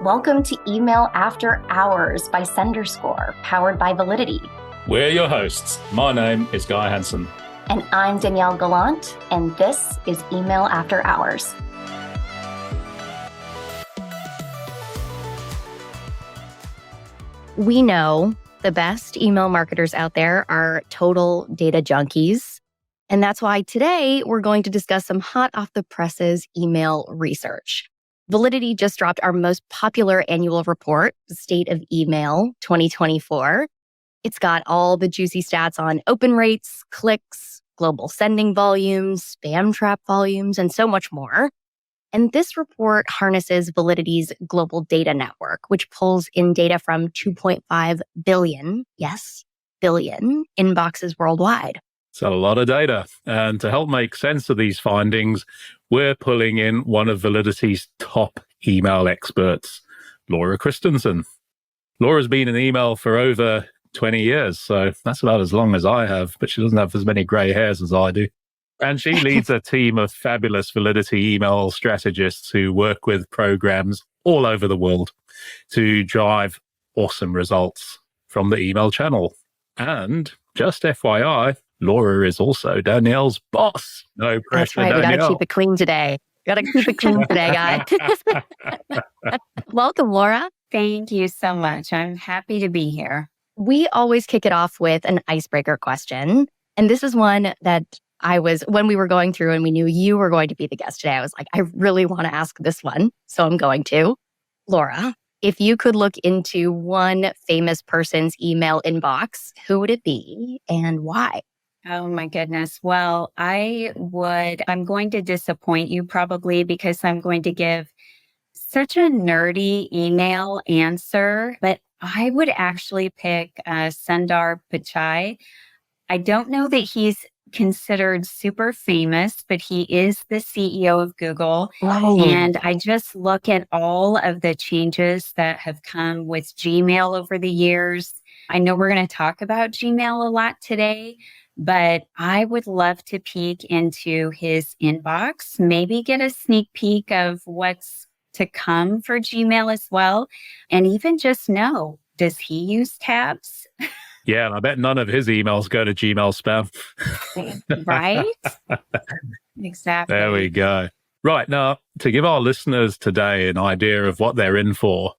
Welcome to Email After Hours by SenderScore, powered by Validity. We're your hosts. My name is Guy Hansen. And I'm Danielle Gallant, and this is Email After Hours. We know the best email marketers out there are total data junkies. And that's why today we're going to discuss some hot off the presses email research. Validity just dropped our most popular annual report, State of Email 2024. It's got all the juicy stats on open rates, clicks, global sending volumes, spam trap volumes, and so much more. And this report harnesses Validity's global data network, which pulls in data from 2.5 billion, yes, billion inboxes worldwide. It's a lot of data. And to help make sense of these findings, we're pulling in one of Validity's top email experts, Laura Christensen. Laura's been in email for over 20 years, so that's about as long as I have, but she doesn't have as many gray hairs as I do. And she leads a team of fabulous Validity email strategists who work with programs all over the world to drive awesome results from the email channel. And just FYI, Laura is also Danielle's boss. No pressure, That's right. Danielle. We got to keep it clean today. Got to keep it clean today, guys. Welcome, Laura. Thank you so much. I'm happy to be here. We always kick it off with an icebreaker question. And this is one that when we were going through and we knew you were going to be the guest today, I was like, I really want to ask this one. So I'm going to. Laura, if you could look into one famous person's email inbox, who would it be and why? Oh my goodness. Well, I'm going to disappoint you probably because I'm going to give such a nerdy email answer, but I would actually pick Sundar Pichai. I don't know that he's considered super famous, but he is the CEO of Google. Oh. And I just look at all of the changes that have come with Gmail over the years. I know we're going to talk about Gmail a lot today, but I would love to peek into his inbox, maybe get a sneak peek of what's to come for Gmail as well. And even just know, does he use tabs? Yeah, and I bet none of his emails go to Gmail spam. Right? Exactly. There we go. Right, now, to give our listeners today an idea of what they're in for,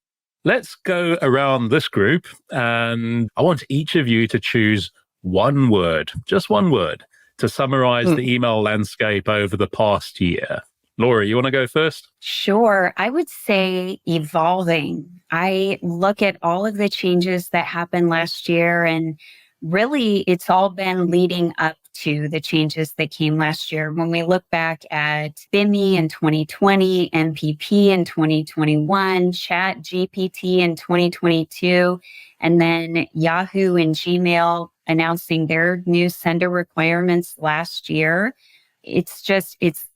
let's go around this group, and I want each of you to choose one word, just one word, to summarize the email landscape over the past year. Laura, you want to go first? Sure. I would say evolving. I look at all of the changes that happened last year, and really it's all been leading up to the changes that came last year. When we look back at BIMI in 2020, MPP in 2021, Chat GPT in 2022, and then Yahoo and Gmail announcing their new sender requirements last year. It's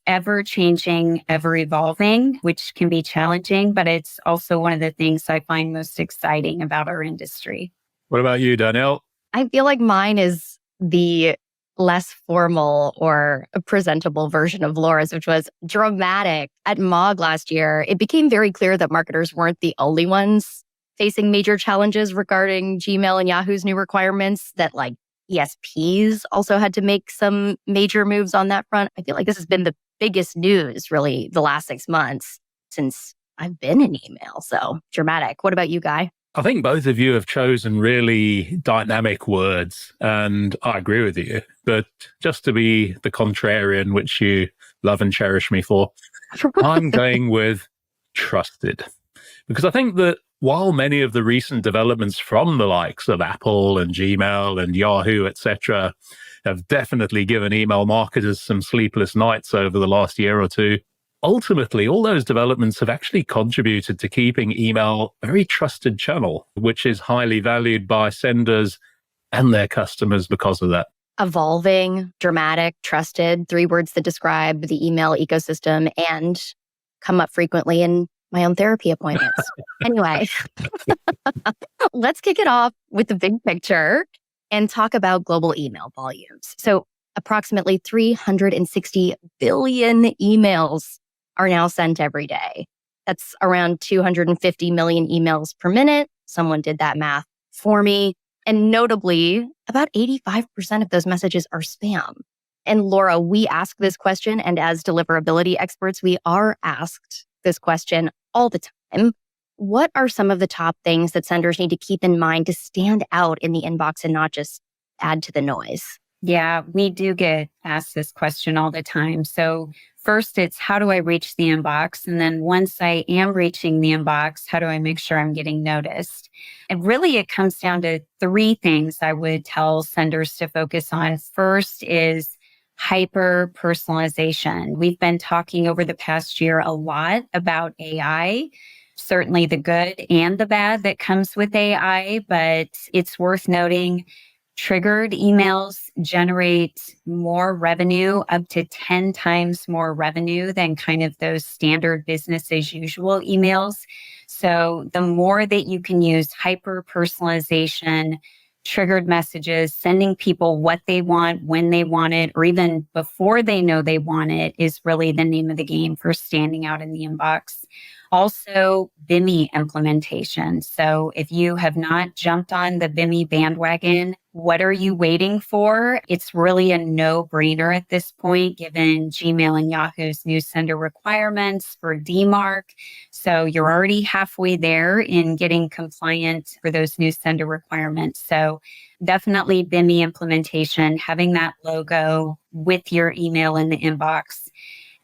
ever changing, ever evolving, which can be challenging, but it's also one of the things I find most exciting about our industry. What about you, Danielle? I feel like mine is the less formal or presentable version of Laura's, which was dramatic. At MOG last year, it became very clear that marketers weren't the only ones facing major challenges regarding Gmail and Yahoo's new requirements, that like ESPs also had to make some major moves on that front. I feel like this has been the biggest news really the last 6 months since I've been in email. So dramatic. What about you, Guy? I think both of you have chosen really dynamic words, and I agree with you. But just to be the contrarian, which you love and cherish me for, I'm going with trusted. Because I think that while many of the recent developments from the likes of Apple and Gmail and Yahoo, etc., have definitely given email marketers some sleepless nights over the last year or two, ultimately, all those developments have actually contributed to keeping email a very trusted channel, which is highly valued by senders and their customers because of that. Evolving, dramatic, trusted, 3 words that describe the email ecosystem and come up frequently in my own therapy appointments. Anyway, let's kick it off with the big picture and talk about global email volumes. So approximately 360 billion emails are now sent every day. That's around 250 million emails per minute. Someone did that math for me. And notably, about 85% of those messages are spam. And Laura, we ask this question, and as deliverability experts, we are asked this question all the time. What are some of the top things that senders need to keep in mind to stand out in the inbox and not just add to the noise? Yeah, we do get asked this question all the time. So first, it's how do I reach the inbox? And then once I am reaching the inbox, how do I make sure I'm getting noticed? And really, it comes down to three things I would tell senders to focus on. First is hyper personalization. We've been talking over the past year a lot about AI, certainly the good and the bad that comes with AI, but it's worth noting triggered emails generate more revenue, up to 10 times more revenue than kind of those standard business as usual emails. So the more that you can use hyper personalization, triggered messages, sending people what they want, when they want it, or even before they know they want it is really the name of the game for standing out in the inbox. Also, Bimmy implementation. So if you have not jumped on the Bimmy bandwagon, what are you waiting for? It's really a no-brainer at this point, given Gmail and Yahoo's new sender requirements for DMARC. So you're already halfway there in getting compliant for those new sender requirements. So definitely Bimmy implementation, having that logo with your email in the inbox.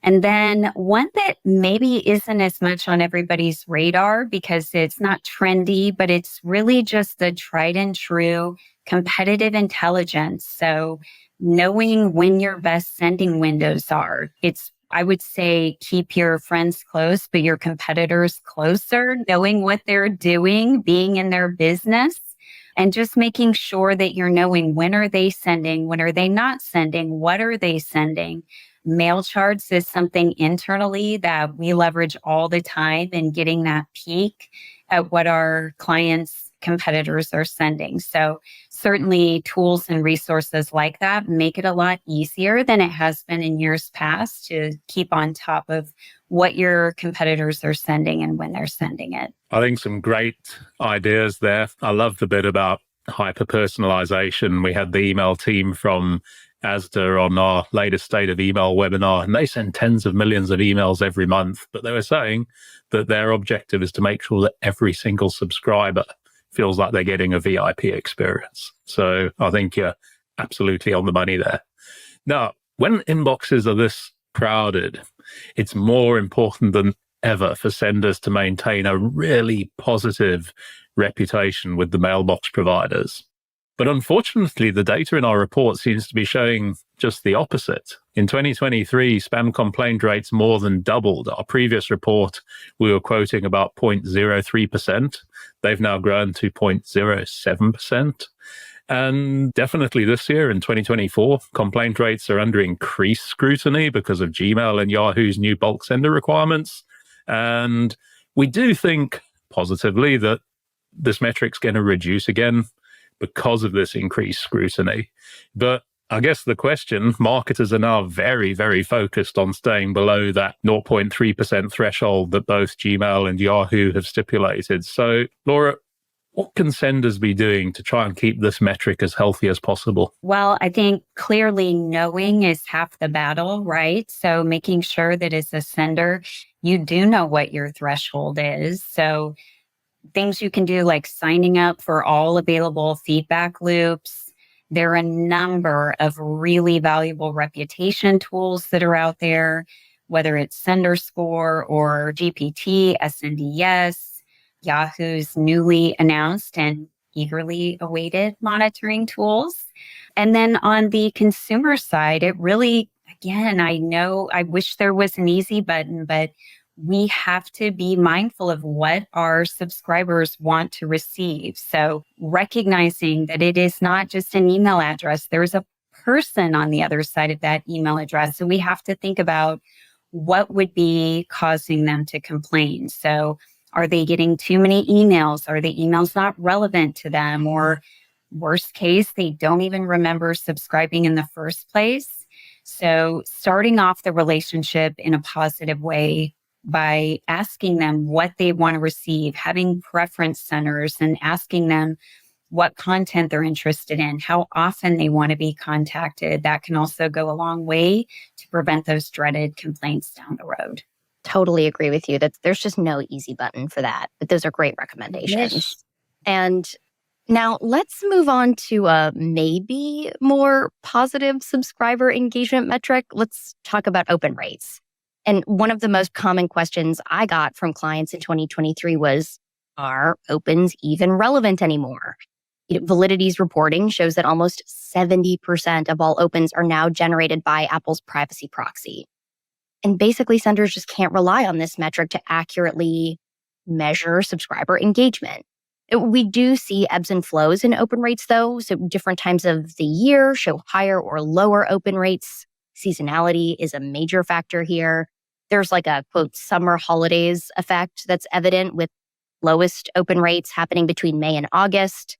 And then one that maybe isn't as much on everybody's radar because it's not trendy, but it's really just the tried and true competitive intelligence. So knowing when your best sending windows are, I would say keep your friends close, but your competitors closer, knowing what they're doing, being in their business, and just making sure that you're knowing when are they sending, when are they not sending, what are they sending. Mail charts is something internally that we leverage all the time in getting that peek at what our clients' competitors are sending. So certainly tools and resources like that make it a lot easier than it has been in years past to keep on top of what your competitors are sending and when they're sending it. I think some great ideas there. I love the bit about hyper personalization. We had the email team from Asda on our latest State of Email webinar, and they send tens of millions of emails every month. But they were saying that their objective is to make sure that every single subscriber feels like they're getting a VIP experience. So I think you're absolutely on the money there. Now, when inboxes are this crowded, it's more important than ever for senders to maintain a really positive reputation with the mailbox providers. But unfortunately, the data in our report seems to be showing just the opposite. In 2023, spam complaint rates more than doubled. Our previous report, we were quoting about 0.03%. They've now grown to 0.07%. And definitely this year, in 2024, complaint rates are under increased scrutiny because of Gmail and Yahoo's new bulk sender requirements. And we do think positively that this metric's going to reduce again because of this increased scrutiny. But I guess the question, marketers are now very, very focused on staying below that 0.3% threshold that both Gmail and Yahoo have stipulated. So, Laura, what can senders be doing to try and keep this metric as healthy as possible? Well, I think clearly knowing is half the battle, right? So making sure that as a sender, you do know what your threshold is. So things you can do like signing up for all available feedback loops. There are a number of really valuable reputation tools that are out there, whether it's SenderScore or GPT, SNDS, Yahoo's newly announced and eagerly awaited monitoring tools. And then on the consumer side, it really, again, I wish there was an easy button, but we have to be mindful of what our subscribers want to receive. So recognizing that it is not just an email address, there's a person on the other side of that email address. So we have to think about what would be causing them to complain. So are they getting too many emails? Are the emails not relevant to them? Or worst case, they don't even remember subscribing in the first place. So starting off the relationship in a positive way by asking them what they want to receive, having preference centers and asking them what content they're interested in, how often they want to be contacted. That can also go a long way to prevent those dreaded complaints down the road. Totally agree with you that there's just no easy button for that. But those are great recommendations. Yes. And now let's move on to a maybe more positive subscriber engagement metric. Let's talk about open rates. And one of the most common questions I got from clients in 2023 was, are opens even relevant anymore? Validity's reporting shows that almost 70% of all opens are now generated by Apple's privacy proxy. And basically, senders just can't rely on this metric to accurately measure subscriber engagement. We do see ebbs and flows in open rates, though. So different times of the year show higher or lower open rates. Seasonality is a major factor here. There's like a, quote, summer holidays effect that's evident with lowest open rates happening between May and August.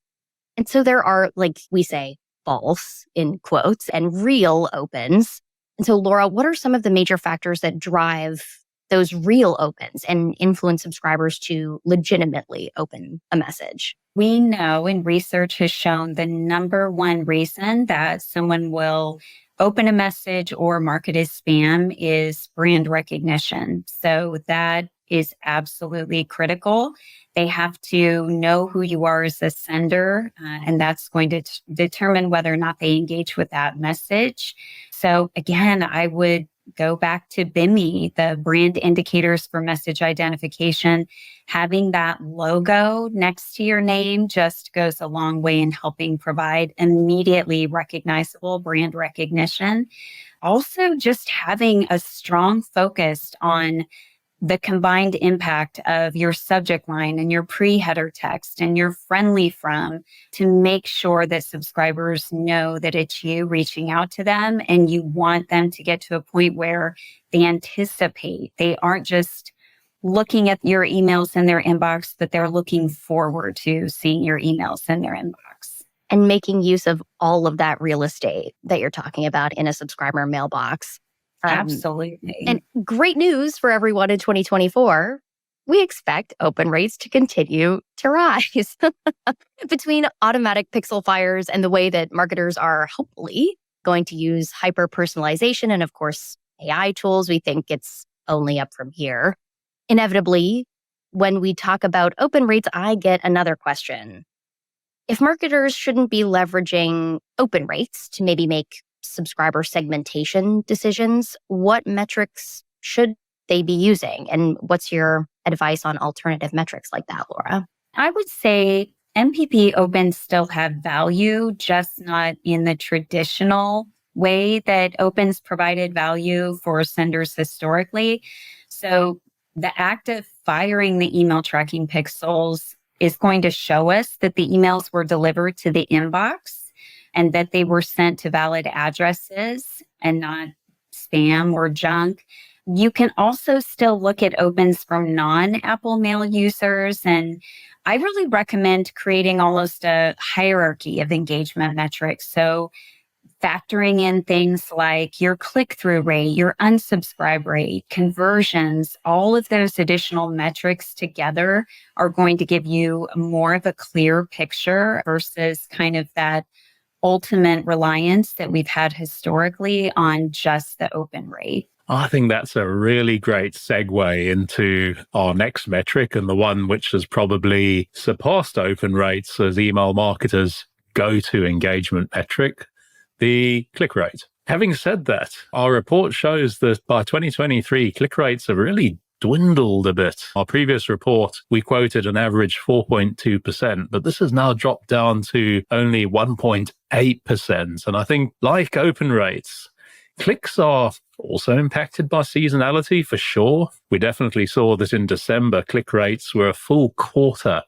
And so there are, like we say, false, in quotes, and real opens. And so, Laura, what are some of the major factors that drive those real opens and influence subscribers to legitimately open a message? We know, and research has shown, the number one reason that someone will open a message or mark it as spam is brand recognition. So that is absolutely critical. They have to know who you are as a sender, and that's going to determine whether or not they engage with that message. So again, I would go back to BIMI, the brand indicators for message identification. Having that logo next to your name just goes a long way in helping provide immediately recognizable brand recognition. Also, just having a strong focus on the combined impact of your subject line and your pre-header text and your friendly from, to make sure that subscribers know that it's you reaching out to them and you want them to get to a point where they anticipate. They aren't just looking at your emails in their inbox, but they're looking forward to seeing your emails in their inbox. And making use of all of that real estate that you're talking about in a subscriber mailbox. Absolutely. And great news for everyone in 2024. We expect open rates to continue to rise. Between automatic pixel fires and the way that marketers are hopefully going to use hyper-personalization and, of course, AI tools, we think it's only up from here. Inevitably, when we talk about open rates, I get another question. If marketers shouldn't be leveraging open rates to maybe make subscriber segmentation decisions, what metrics should they be using? And what's your advice on alternative metrics like that, Laura? I would say MPP opens still have value, just not in the traditional way that opens provided value for senders historically. So the act of firing the email tracking pixels is going to show us that the emails were delivered to the inbox and that they were sent to valid addresses and not spam or junk. You can also still look at opens from non-Apple Mail users. And I really recommend creating almost a hierarchy of engagement metrics. So factoring in things like your click-through rate, your unsubscribe rate, conversions, all of those additional metrics together are going to give you more of a clear picture versus kind of that ultimate reliance that we've had historically on just the open rate. I think that's a really great segue into our next metric, and the one which has probably surpassed open rates as email marketers' go-to engagement metric, the click rate. Having said that, our report shows that by 2023, click rates have really dwindled a bit. Our previous report, we quoted an average 4.2%, but this has now dropped down to only 1.8%. And I think, like open rates, clicks are also impacted by seasonality for sure. We definitely saw that in December, click rates were a full quarter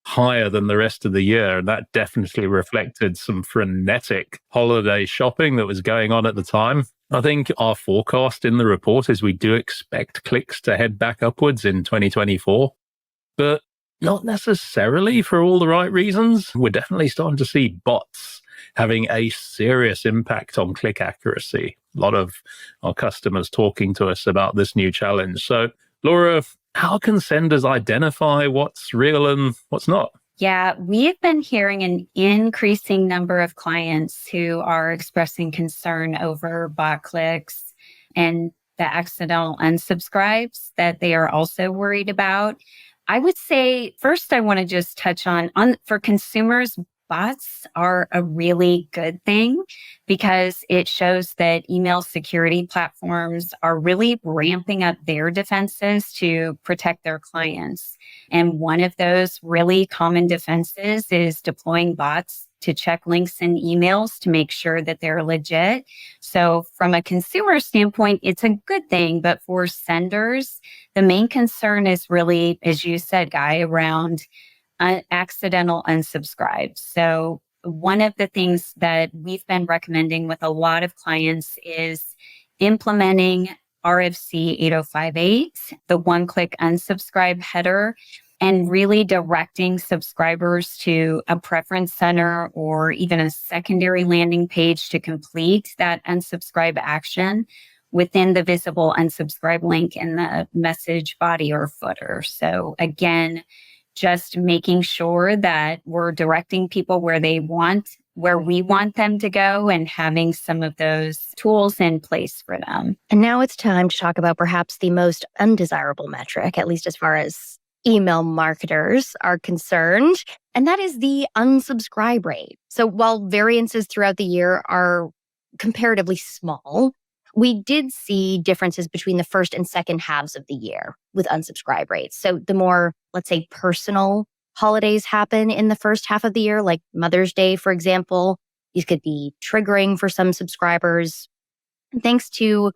higher than the rest of the year. And that definitely reflected some frenetic holiday shopping that was going on at the time. I think our forecast in the report is we do expect clicks to head back upwards in 2024, but not necessarily for all the right reasons. We're definitely starting to see bots having a serious impact on click accuracy. A lot of our customers talking to us about this new challenge. So Laura, how can senders identify what's real and what's not? Yeah, we've been hearing an increasing number of clients who are expressing concern over bot clicks and the accidental unsubscribes that they are also worried about. I would say first, I want to just touch on for consumers, bots are a really good thing because it shows that email security platforms are really ramping up their defenses to protect their clients. And one of those really common defenses is deploying bots to check links in emails to make sure that they're legit. So from a consumer standpoint, it's a good thing. But for senders, the main concern is really, as you said, Guy, around accidental unsubscribes. So one of the things that we've been recommending with a lot of clients is implementing RFC 8058, the one-click unsubscribe header, and really directing subscribers to a preference center or even a secondary landing page to complete that unsubscribe action within the visible unsubscribe link in the message body or footer. So again, just making sure that we're directing people where we want them to go and having some of those tools in place for them. And now it's time to talk about perhaps the most undesirable metric, at least as far as email marketers are concerned, and that is the unsubscribe rate. So while variances throughout the year are comparatively small, we did see differences between the first and second halves of the year with unsubscribe rates. So the more, let's say, personal holidays happen in the first half of the year, like Mother's Day, for example, these could be triggering for some subscribers. And thanks to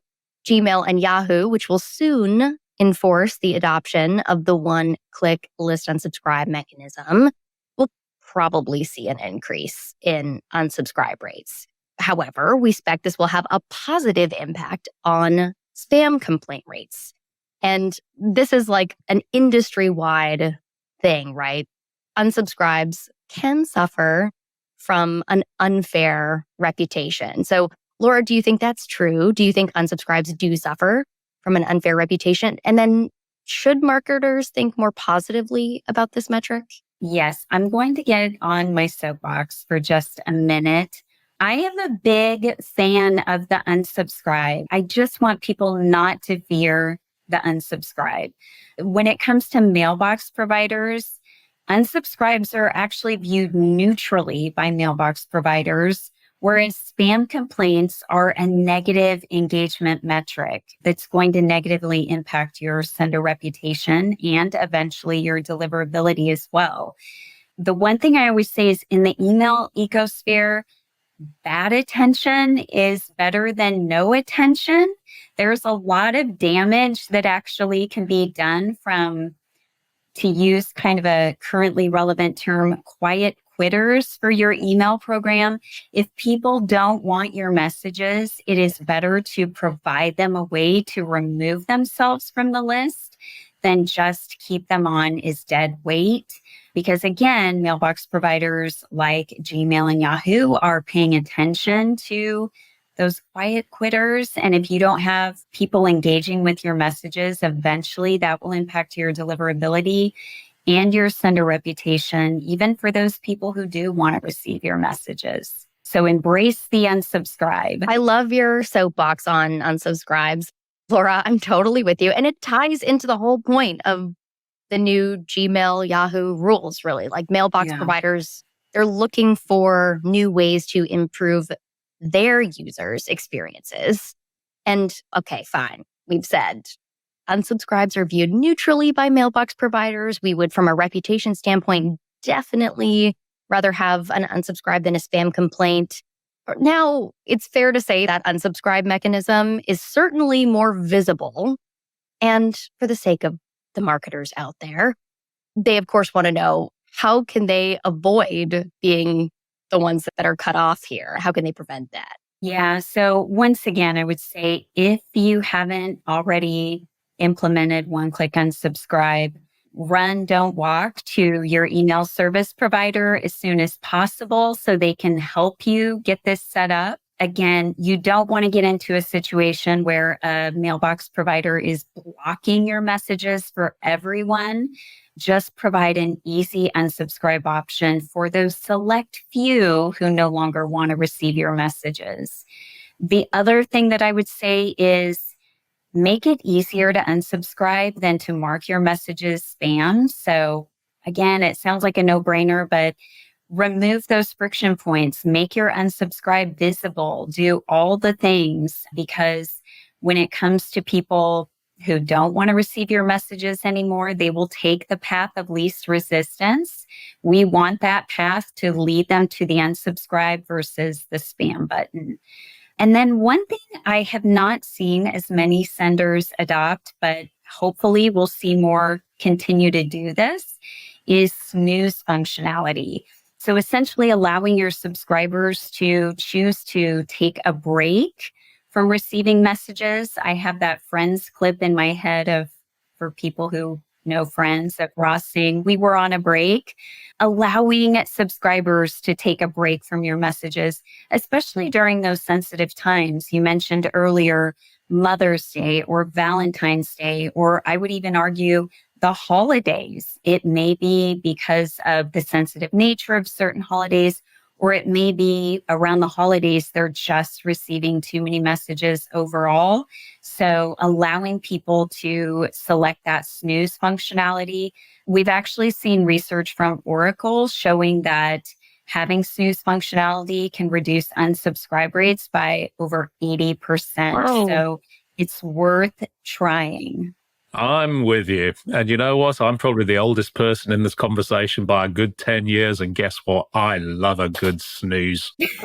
Gmail and Yahoo, which will soon enforce the adoption of the one-click list unsubscribe mechanism, we'll probably see an increase in unsubscribe rates. However, we expect this will have a positive impact on spam complaint rates. And this is like an industry-wide thing, right? Unsubscribes can suffer from an unfair reputation. So, Laura, do you think that's true? Do you think unsubscribes do suffer from an unfair reputation? And then should marketers think more positively about this metric? Yes, I'm going to get on my soapbox for just a minute. I am a big fan of the unsubscribe. I just want people not to fear the unsubscribe. When it comes to mailbox providers, unsubscribes are actually viewed neutrally by mailbox providers, whereas spam complaints are a negative engagement metric that's going to negatively impact your sender reputation and eventually your deliverability as well. The one thing I always say is in the email ecosphere, bad attention is better than no attention. There's a lot of damage that actually can be done from, to use kind of a currently relevant term, quiet quitters for your email program. If people don't want your messages, it is better to provide them a way to remove themselves from the list than just keep them on as dead weight. Because again, mailbox providers like Gmail and Yahoo are paying attention to those quiet quitters. And if you don't have people engaging with your messages, eventually that will impact your deliverability and your sender reputation, even for those people who do want to receive your messages. So embrace the unsubscribe. I love your soapbox on unsubscribes. Laura, I'm totally with you. And it ties into the whole point of the new Gmail, Yahoo rules, really. Like mailbox providers, they're looking for new ways to improve their users' experiences. And okay, fine. We've said unsubscribes are viewed neutrally by mailbox providers. We would, from a reputation standpoint, definitely rather have an unsubscribe than a spam complaint. Now, it's fair to say that unsubscribe mechanism is certainly more visible. And for the sake of the marketers out there, they, of course, want to know how can they avoid being the ones that are cut off here? How can they prevent that? Yeah. So once again, I would say if you haven't already implemented one-click unsubscribe, run, don't walk to your email service provider as soon as possible so they can help you get this set up. again, you don't want to get into a situation where a mailbox provider is blocking your messages for everyone. Just provide an easy unsubscribe option for those select few who no longer want to receive your messages. The other thing that I would say is make it easier to unsubscribe than to mark your messages spam. So again, it sounds like a no-brainer, but remove those friction points, make your unsubscribe visible, do all the things, because when it comes to people who don't want to receive your messages anymore, they will take the path of least resistance. We want that path to lead them to the unsubscribe versus the spam button. And then one thing I have not seen as many senders adopt, but hopefully we'll see more continue to do this, is snooze functionality. So essentially allowing your subscribers to choose to take a break from receiving messages. I have that Friends clip in my head for people who know Friends, of Ross saying, "We were on a break," allowing subscribers to take a break from your messages, especially during those sensitive times. You mentioned earlier Mother's Day or Valentine's Day, or I would even argue the holidays. It may be because of the sensitive nature of certain holidays, or it may be around the holidays, they're just receiving too many messages overall. So allowing people to select that snooze functionality. We've actually seen research from Oracle showing that having snooze functionality can reduce unsubscribe rates by over 80%. Wow. So it's worth trying. I'm with you. And you know what? I'm probably the oldest person in this conversation by a good 10 years. And guess what? I love a good snooze. I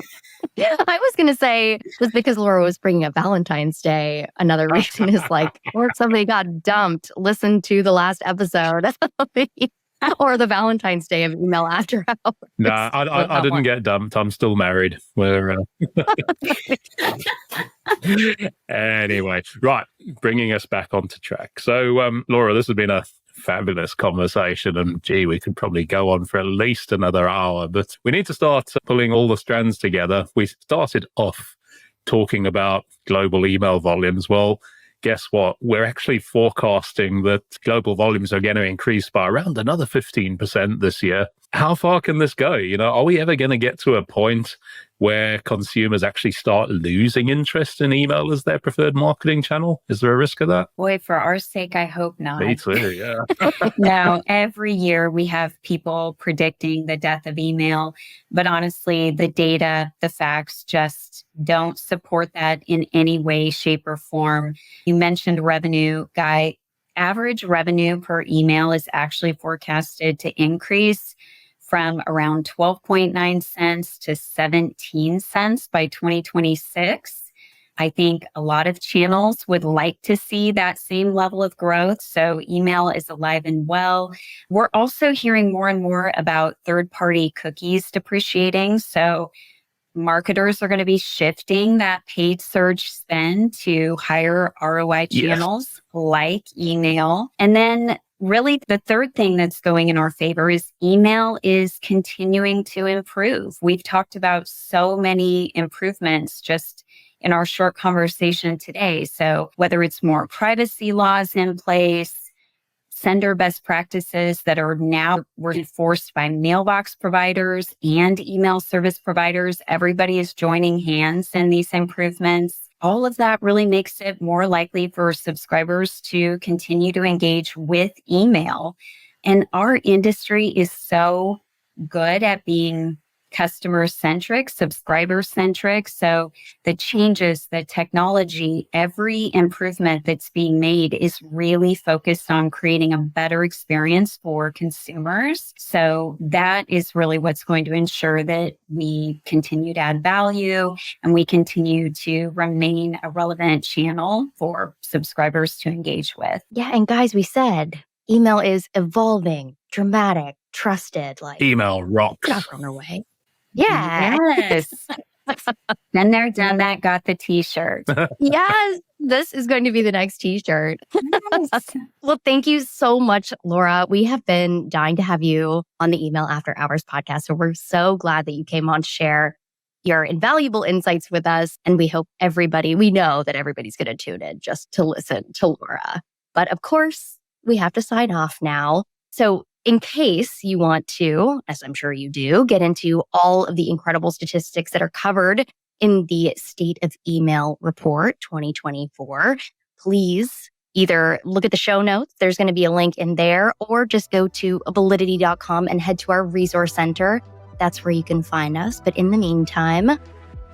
was going to say, just because Laura was bringing up Valentine's Day, another reason is like, or if somebody got dumped, listen to the last episode or the Valentine's Day of Email After Hours. No, I didn't get dumped. I'm still married. We're anyway, right. Bringing us back onto track. So, Laura, this has been a fabulous conversation, and gee, we could probably go on for at least another hour, but we need to start pulling all the strands together. We started off talking about global email volumes. Well, guess what? We're actually forecasting that global volumes are going to increase by around another 15% this year. How far can this go? You know, are we ever going to get to a point where consumers actually start losing interest in email as their preferred marketing channel? Is there a risk of that? Boy, for our sake, I hope not. Me too, yeah. No, every year we have people predicting the death of email, but honestly, the data, the facts just don't support that in any way, shape, or form. You mentioned revenue, Guy. Average revenue per email is actually forecasted to increase from around 12.9 cents to 17 cents by 2026. I think a lot of channels would like to see that same level of growth. So email is alive and well. We're also hearing more and more about third-party cookies depreciating. So marketers are going to be shifting that paid search spend to higher ROI channels like email. And then really the third thing that's going in our favor is email is continuing to improve. We've talked about so many improvements just in our short conversation today. So whether it's more privacy laws in place, sender best practices that are now enforced by mailbox providers and email service providers, everybody is joining hands in these improvements. All of that really makes it more likely for subscribers to continue to engage with email. And our industry is so good at being customer-centric, subscriber-centric. So the changes, the technology, every improvement that's being made is really focused on creating a better experience for consumers. So that is really what's going to ensure that we continue to add value and we continue to remain a relevant channel for subscribers to engage with. Yeah, and guys, we said email is evolving, dramatic, trusted, like Email rocks. not going away. Yeah. Yes. Then they're done that, got the t-shirt. Yes. This is going to be the next t-shirt. Yes. Well, thank you so much, Laura. We have been dying to have you on the Email After Hours podcast. So we're so glad that you came on to share your invaluable insights with us. And we know that everybody's going to tune in just to listen to Laura. But of course, we have to sign off now. So in case you want to, as I'm sure you do, get into all of the incredible statistics that are covered in the State of Email Report 2024, please either look at the show notes. There's going to be a link in there, or just go to validity.com and head to our resource center. That's where you can find us. But in the meantime,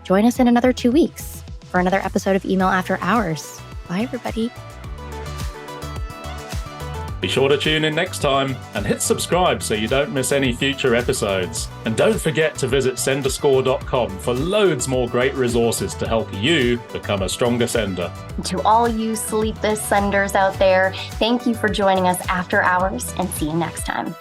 join us in another 2 weeks for another episode of Email After Hours. Bye, everybody. Be sure to tune in next time and hit subscribe so you don't miss any future episodes. And don't forget to visit senderscore.com for loads more great resources to help you become a stronger sender. To all you sleepless senders out there, thank you for joining us after hours, and see you next time.